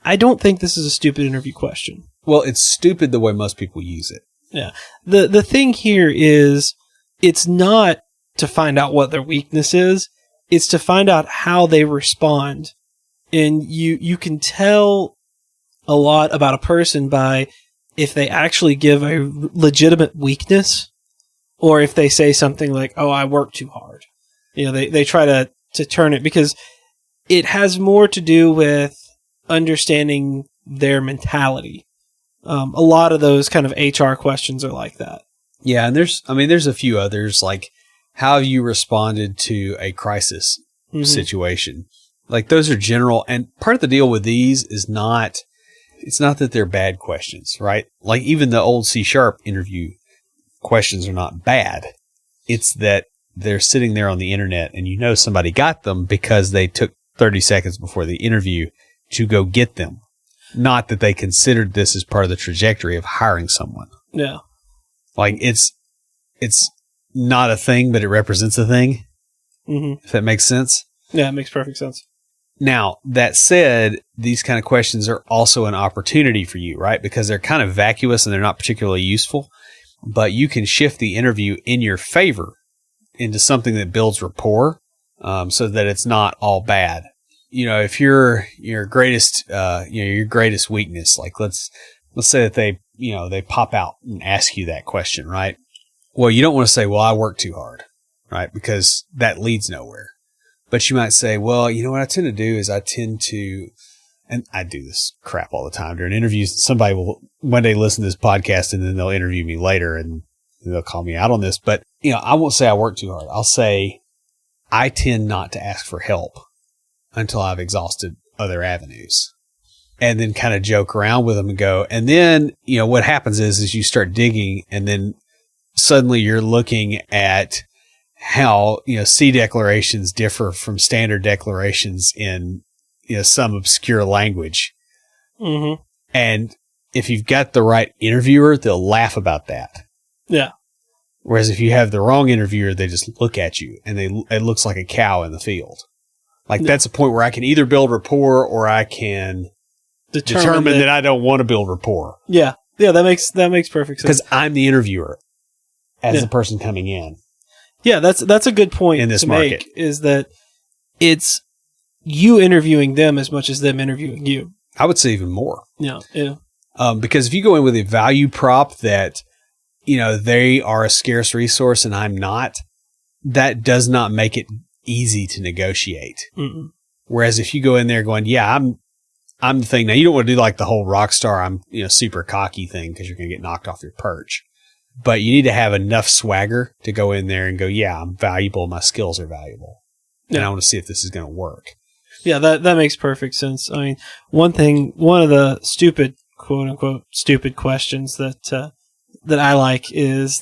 I don't think this is a stupid interview question. Well, it's stupid the way most people use it. Yeah. The thing here is, it's not to find out what their weakness is. It's to find out how they respond. And you can tell a lot about a person by if they actually give a legitimate weakness, or if they say something like, oh, I work too hard. You know, they try to turn it, because it has more to do with understanding their mentality. A lot of those kind of HR questions are like that. Yeah, and there's a few others, like, how have you responded to a crisis situation? Like, those are general, and part of the deal with these is it's not that they're bad questions, right? Like, even the old C# interview questions are not bad. It's that they're sitting there on the internet, and somebody got them because they took 30 seconds before the interview to go get them. Not that they considered this as part of the trajectory of hiring someone. Yeah. Like, it's not a thing, but it represents a thing. Mm-hmm. If that makes sense. Yeah, it makes perfect sense. Now, that said, these kind of questions are also an opportunity for you, right? Because they're kind of vacuous and they're not particularly useful, but you can shift the interview in your favor into something that builds rapport, so that it's not all bad. You know, if your greatest weakness, like let's say that they pop out and ask you that question, right? Well, you don't want to say, well, I work too hard, right? Because that leads nowhere. But you might say, well, you know what I tend to do is and I do this crap all the time during interviews. Somebody will one day listen to this podcast and then they'll interview me later and they'll call me out on this. But, I won't say I work too hard. I'll say I tend not to ask for help until I've exhausted other avenues, and then kind of joke around with them and go. And then, what happens is you start digging, and then suddenly you're looking at how, C declarations differ from standard declarations in, some obscure language. Mm-hmm. And if you've got the right interviewer, they'll laugh about that. Yeah. Whereas if you have the wrong interviewer, they just look at you and it looks like a cow in the field. Like, that's a point where I can either build rapport or I can determine that I don't want to build rapport. Yeah. Yeah, that makes perfect sense. Because I'm the interviewer as the person coming in. Yeah, that's a good point in this market. Is that it's you interviewing them as much as them interviewing you. I would say even more. Yeah. Yeah. Because if you go in with a value prop that, they are a scarce resource and I'm not, that does not make it easy to negotiate. Mm-mm. Whereas if you go in there going, yeah, I'm the thing. Now you don't want to do like the whole rock star, I'm, super cocky thing because you're going to get knocked off your perch. But you need to have enough swagger to go in there and go, yeah, I'm valuable. My skills are valuable. And I want to see if this is going to work. Yeah, that makes perfect sense. I mean, one of the stupid, quote unquote, stupid questions that I like is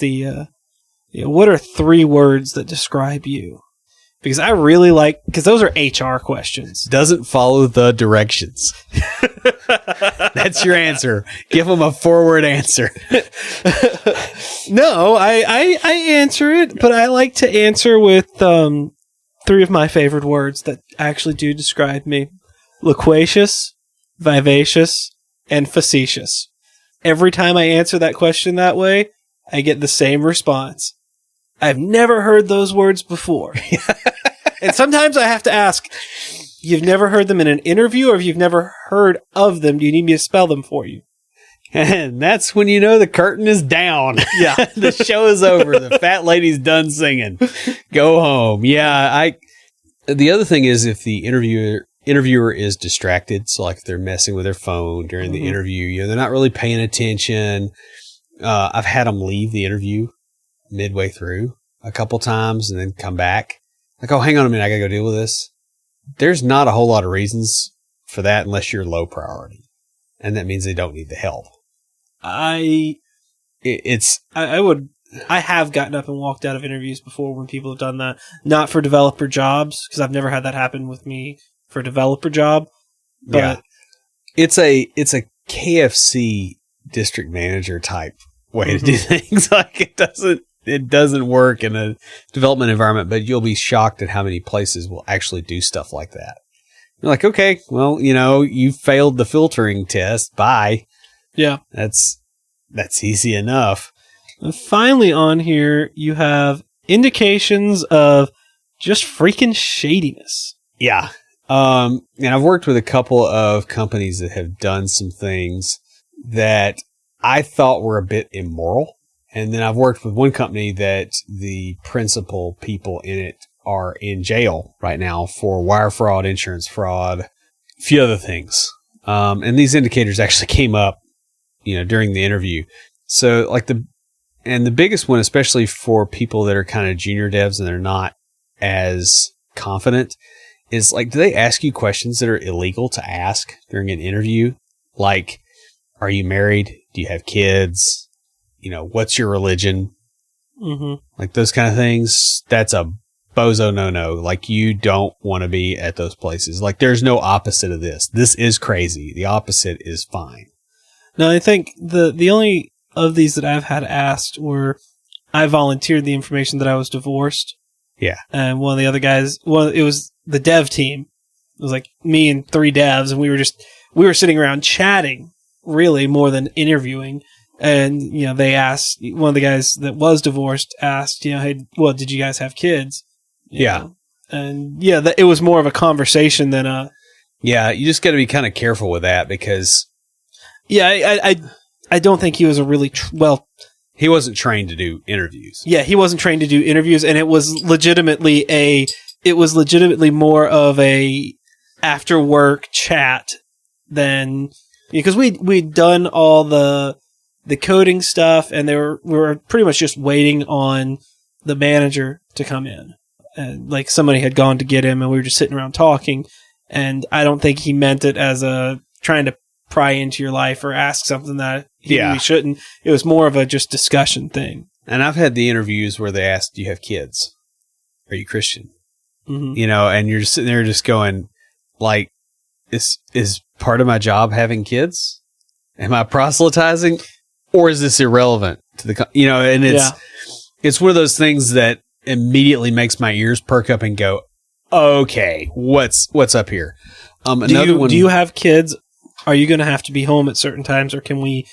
what are 3 words that describe you? Because I really like, because those are HR questions. Doesn't follow the directions. That's your answer. Give them a 4-word answer. No, I answer it, but I like to answer with 3 of my favorite words that actually do describe me. Loquacious, vivacious, and facetious. Every time I answer that question that way, I get the same response. I've never heard those words before. And sometimes I have to ask, you've never heard them in an interview, or if you've never heard of them, do you need me to spell them for you? And that's when you know the curtain is down. Yeah. The show is over. The fat lady's done singing. Go home. Yeah. The other thing is if the interviewer is distracted, so like if they're messing with their phone during the interview, they're not really paying attention. I've had them leave the interview midway through a couple times and then come back. Like, oh, hang on a minute, I gotta go deal with this. There's not a whole lot of reasons for that unless you're low priority. And that means they don't need the help. I have gotten up and walked out of interviews before when people have done that. Not for developer jobs, because I've never had that happen with me for a developer job. But yeah. It's a KFC district manager type way to do things. Like it doesn't work in a development environment, but you'll be shocked at how many places will actually do stuff like that. You're like, okay, well, you failed the filtering test. Bye. Yeah. That's easy enough. And finally on here, you have indications of just freaking shadiness. Yeah. And I've worked with a couple of companies that have done some things that I thought were a bit immoral. And then I've worked with one company that the principal people in it are in jail right now for wire fraud, insurance fraud, a few other things. And these indicators actually came up, during the interview. So like the biggest one, especially for people that are kind of junior devs and they're not as confident, is like, do they ask you questions that are illegal to ask during an interview? Like, are you married? Do you have kids? What's your religion? Mm-hmm. Like those kind of things. That's a bozo no-no. Like you don't want to be at those places. Like there's no opposite of this. This is crazy. The opposite is fine. No, I think the only of these that I've had asked were I volunteered the information that I was divorced. Yeah. And one of the other guys, it was the dev team. It was like me and 3 devs, and we were sitting around chatting really more than interviewing. And, they asked, one of the guys that was divorced asked, hey, well, did you guys have kids? Yeah. And it was more of a conversation than a... Yeah, you just got to be kind of careful with that because... Yeah, I don't think he was a really... he wasn't trained to do interviews. Yeah, he wasn't trained to do interviews, and it was legitimately more of a after work chat than... Because we'd done all the coding stuff, and we were pretty much just waiting on the manager to come in. And like somebody had gone to get him, and we were just sitting around talking. And I don't think he meant it as a trying to pry into your life or ask something that he shouldn't. It was more of a just discussion thing. And I've had the interviews where they asked, "Do you have kids? Are you Christian?" Mm-hmm. And you're just sitting there just going, like, is part of my job having kids? Am I proselytizing? Or is this irrelevant to the, and it's one of those things that immediately makes my ears perk up and go, okay, what's up here? Do you have kids? Are you going to have to be home at certain times, or can we,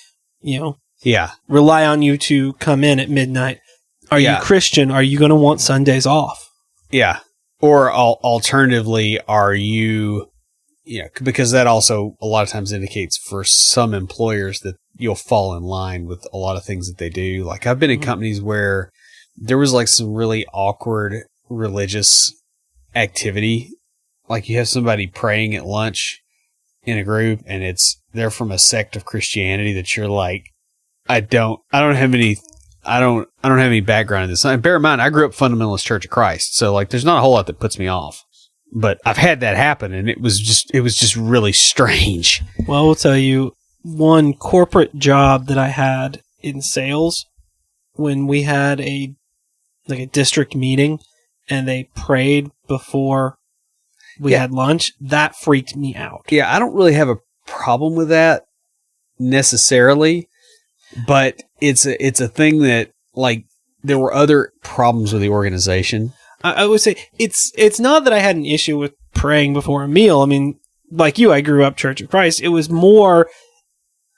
rely on you to come in at midnight? Are you Christian? Are you going to want Sundays off? Yeah. Or alternatively, are you, because that also a lot of times indicates for some employers that you'll fall in line with a lot of things that they do. Like I've been in companies where there was like some really awkward religious activity, like you have somebody praying at lunch in a group and they're from a sect of Christianity that you're like, I don't have any background in this. And bear in mind, I grew up Fundamentalist Church of Christ. So like, there's not a whole lot that puts me off, but I've had that happen and it was just really strange. Well, I will tell you one corporate job that I had in sales when we had a district meeting and they prayed before we had lunch, that freaked me out. Yeah, I don't really have a problem with that necessarily, but it's a thing that, like, there were other problems with the organization. I would say it's not that I had an issue with praying before a meal. I mean, like you, I grew up Church of Christ. It was more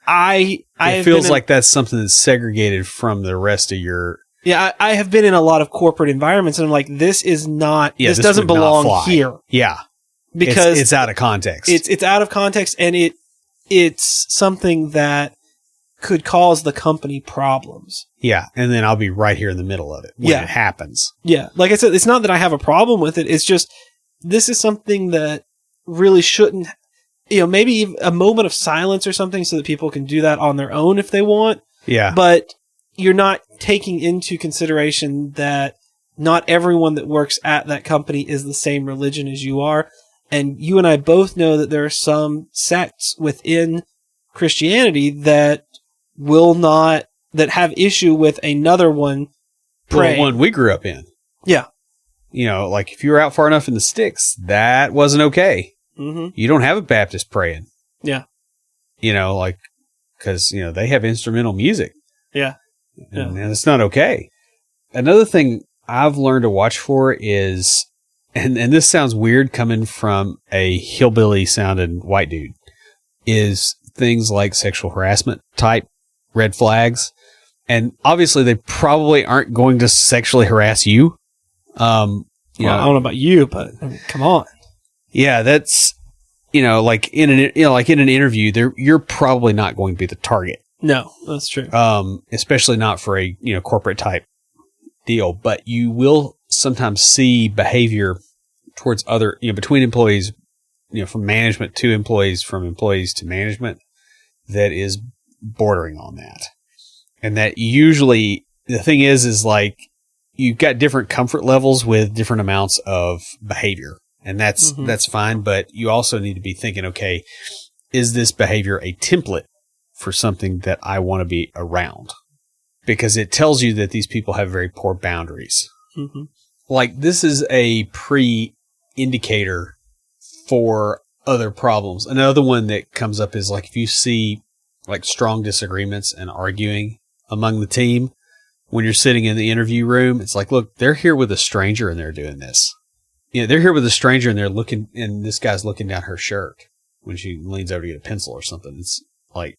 it feels like that's something that's segregated from the rest of your... Yeah, I have been in a lot of corporate environments, and I'm like, this doesn't belong here. Yeah. Because it's out of context. It's out of context, and it's something that could cause the company problems. Yeah, and then I'll be right here in the middle of it when it happens. Yeah, like I said, it's not that I have a problem with it. It's just, this is something that really shouldn't, maybe a moment of silence or something so that people can do that on their own if they want. Yeah. But you're not taking into consideration that not everyone that works at that company is the same religion as you are. And you and I both know that there are some sects within Christianity that that have issue with another one praying. Well, one we grew up in. Yeah. Like if you were out far enough in the sticks, that wasn't okay. Mm-hmm. You don't have a Baptist praying. Yeah. Because, they have instrumental music. Yeah. And it's not okay. Another thing I've learned to watch for is, and this sounds weird coming from a hillbilly sounding white dude, is things like sexual harassment type red flags. And obviously they probably aren't going to sexually harass you. I don't know about you, but I mean, come on. Yeah, that's, like in an interview, you're probably not going to be the target. No, that's true. Especially not for a, corporate type deal, but you will sometimes see behavior towards other, between employees, from management to employees, from employees to management, that is bordering on that. And that usually the thing is like you've got different comfort levels with different amounts of behavior, and that's fine. But you also need to be thinking, okay, is this behavior a template for something that I want to be around? Because it tells you that these people have very poor boundaries. Mm-hmm. Like, this is a pre-indicator for other problems. Another one that comes up is like if you see like strong disagreements and arguing among the team when you're sitting in the interview room, it's like, look, they're here with a stranger and they're doing this. They're here with a stranger and they're looking, and this guy's looking down her shirt when she leans over to get a pencil or something. It's like,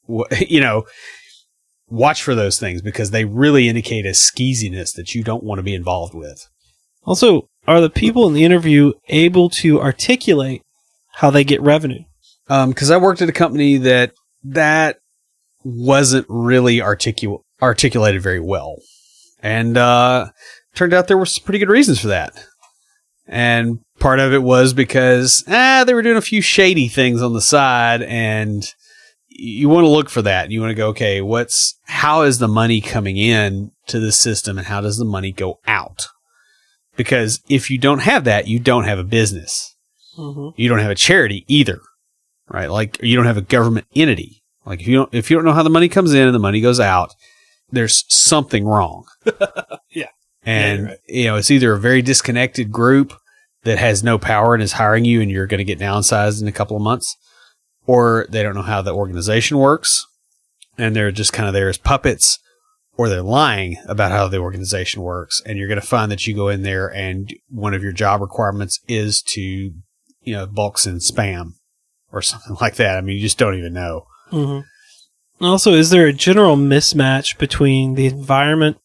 watch for those things because they really indicate a skeeziness that you don't want to be involved with. Also, are the people in the interview able to articulate how they get revenue? Because I worked at a company that wasn't really articulated very well. And turned out there were some pretty good reasons for that. And part of it was because they were doing a few shady things on the side, and you want to look for that. You want to go, okay, how is the money coming in to the system, and how does the money go out? Because if you don't have that, you don't have a business. Mm-hmm. You don't have a charity either, right? Like, you don't have a government entity. Like, if you don't know how the money comes in and the money goes out, there's something wrong. Yeah. And, right. It's either a very disconnected group that has no power and is hiring you and you're going to get downsized in a couple of months, or they don't know how the organization works and they're just kind of there as puppets, or they're lying about how the organization works. And you're going to find that you go in there and one of your job requirements is to, bulk send spam or something like that. I mean, you just don't even know. Mm-hmm. Also, is there a general mismatch between the environment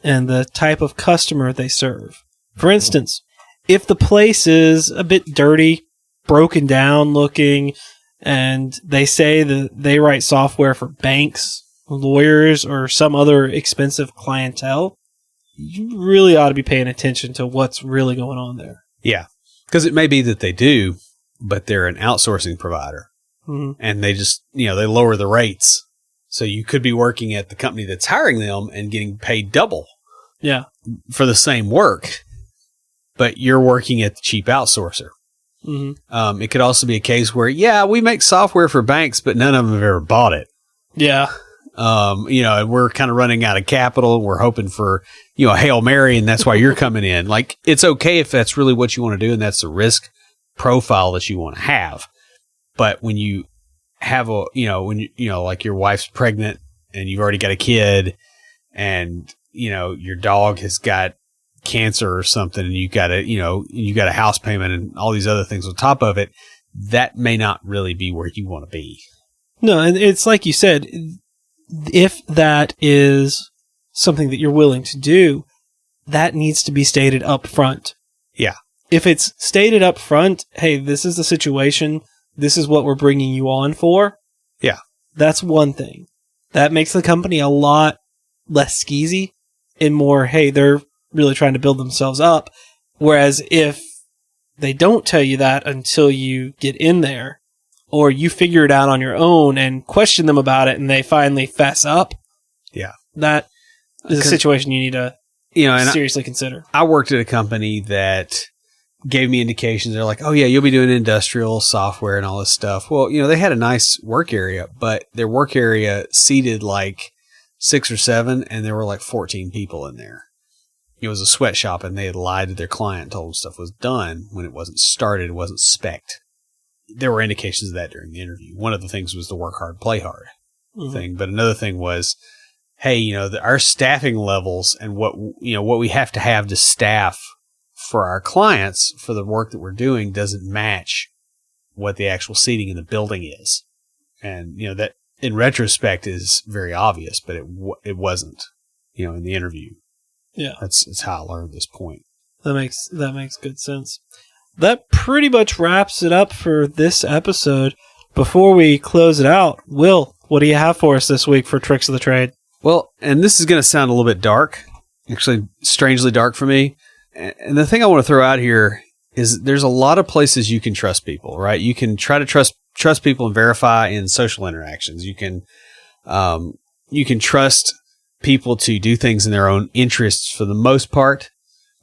and the type of customer they serve? For instance, if the place is a bit dirty, broken down looking, and they say that they write software for banks, lawyers, or some other expensive clientele, you really ought to be paying attention to what's really going on there. Yeah. Because it may be that they do, but they're an outsourcing provider. Mm-hmm. And they just, they lower the rates. So you could be working at the company that's hiring them and getting paid double for the same work, but you're working at the cheap outsourcer. Mm-hmm. It could also be a case where, we make software for banks, but none of them have ever bought it. Yeah. And we're kind of running out of capital. We're hoping for, a Hail Mary, and that's why you're coming in. Like, it's okay if that's really what you want to do and that's the risk profile that you want to have. But when you have like your wife's pregnant and you've already got a kid and, your dog has got cancer or something and you got a house payment and all these other things on top of it, that may not really be where you want to be. No, and it's like you said, if that is something that you're willing to do, that needs to be stated up front. Yeah. If it's stated up front, hey, this is the situation, this is what we're bringing you on for. Yeah. That's one thing. That makes the company a lot less skeezy and more, hey, they're really trying to build themselves up. Whereas if they don't tell you that until you get in there, or you figure it out on your own and question them about it and they finally fess up, that is a situation you need to seriously consider. I worked at a company that gave me indications. They're like, oh yeah, you'll be doing industrial software and all this stuff. Well, they had a nice work area, but their work area seated like 6 or 7 and there were like 14 people in there. It was a sweatshop and they had lied to their client and told them stuff was done when it wasn't started, it wasn't spec'd. There were indications of that during the interview. One of the things was the work hard, play hard thing. But another thing was, hey, our staffing levels and what we have to have to staff for our clients for the work that we're doing doesn't match what the actual seating in the building is. And, that in retrospect is very obvious, but it wasn't, in the interview. Yeah. That's how I learned this point. That makes good sense. That pretty much wraps it up for this episode. Before we close it out, Will, what do you have for us this week for Tricks of the Trade? Well, and this is going to sound a little bit dark, actually strangely dark for me. And the thing I want to throw out here is there's a lot of places you can trust people, right? You can try to trust people and verify in social interactions. You can trust people to do things in their own interests for the most part.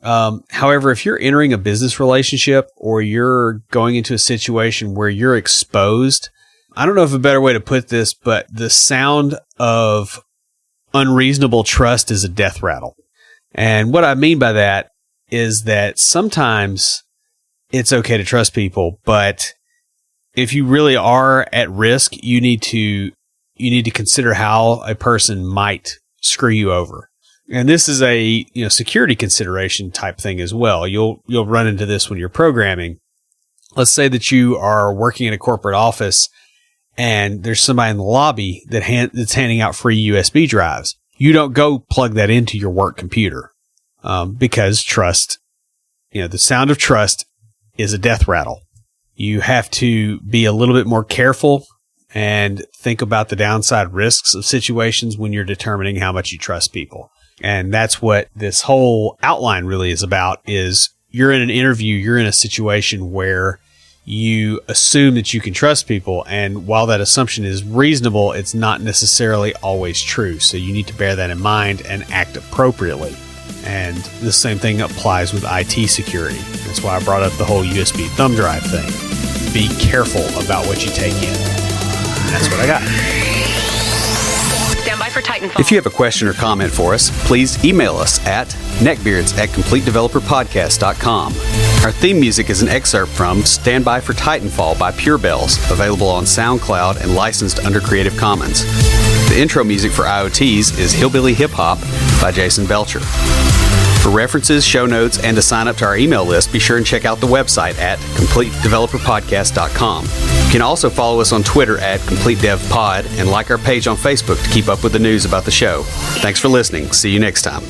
However, if you're entering a business relationship or you're going into a situation where you're exposed, I don't know if a better way to put this, but the sound of unreasonable trust is a death rattle. And what I mean by that is that sometimes it's okay to trust people, but if you really are at risk, you need to consider how a person might screw you over. And this is a security consideration type thing as well. You'll run into this when you're programming. Let's say that you are working in a corporate office and there's somebody in the lobby that's handing out free USB drives. You don't go plug that into your work computer because trust, the sound of trust is a death rattle. You have to be a little bit more careful and think about the downside risks of situations when you're determining how much you trust people. And that's what this whole outline really is about, is you're in an interview, you're in a situation where you assume that you can trust people. And while that assumption is reasonable, it's not necessarily always true. So you need to bear that in mind and act appropriately. And the same thing applies with IT security. That's why I brought up the whole USB thumb drive thing. Be careful about what you take in. And that's what I got. Stand by for Titanfall. If you have a question or comment for us, please email us at neckbeards@completedeveloperpodcast.com. Our theme music is an excerpt from Stand By for Titanfall by Pure Bells, available on SoundCloud and licensed under Creative Commons. The intro music for IoTs is Hillbilly Hip Hop by Jason Belcher. For references, show notes, and to sign up to our email list, be sure and check out the website at CompleteDeveloperPodcast.com. You can also follow us on Twitter at CompleteDevPod and like our page on Facebook to keep up with the news about the show. Thanks for listening. See you next time.